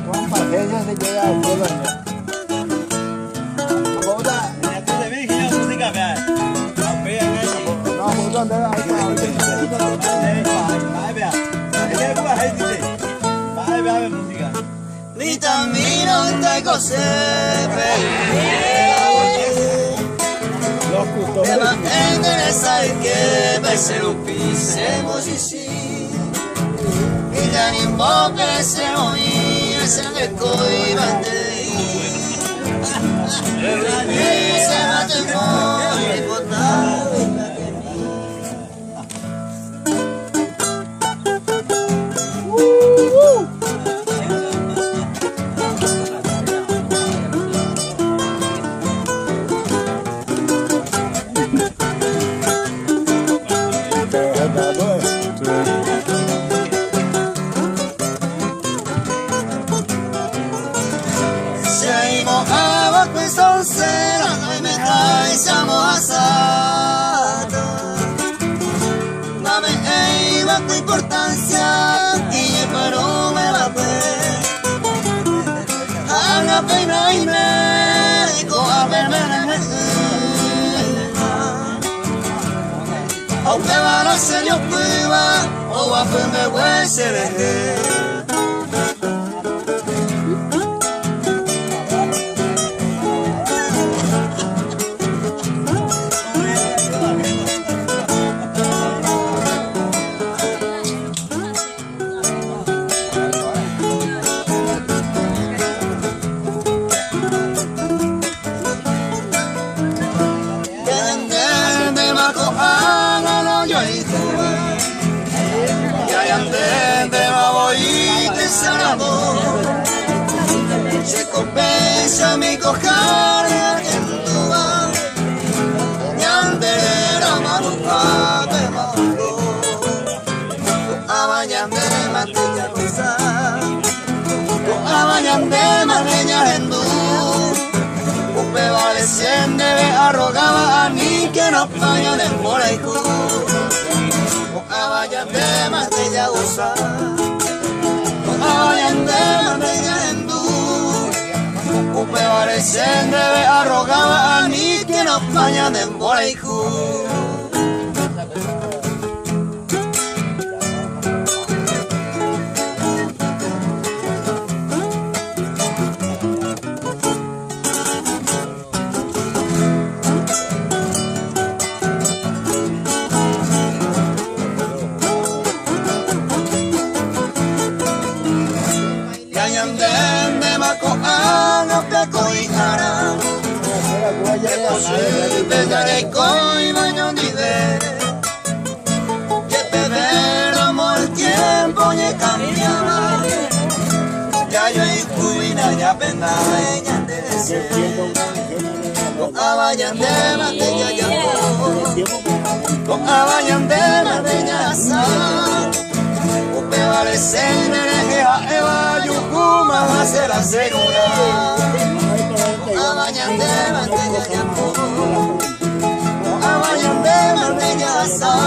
Con paseña se llega al cielo. Vitamina te cose Tema interessa il che per se lo pisemo sì E da in bocca se non io se ne coi bandei E se ma te vuoi portare Stasera noi metà siamo assati Ma me è la tua importanza Che però me la pe Alla pena in me Come per me O per la nostra io prima O a per me vuoi essere Se compensa mi cojare en tu mano Ñandera manufate mando Abañande mantilla rosa Abañande maneña en du Upe vale cien debe arrogaba a mí que no pañan en moraiku Abañande mantilla rosa Abañande maneña en du Upe varecen debe arrogaba a mí que no pañan en Boraiku Bella y coi baño ni de Que perderamos el tiempo y cambiaba Ya yo y cuina ya pena ella te deseo Con abayan de matella ya Con abayan de matella asa Upe vale senere a eva yukuma va a ser la segura Abañan de matella ya Abañan de matella asa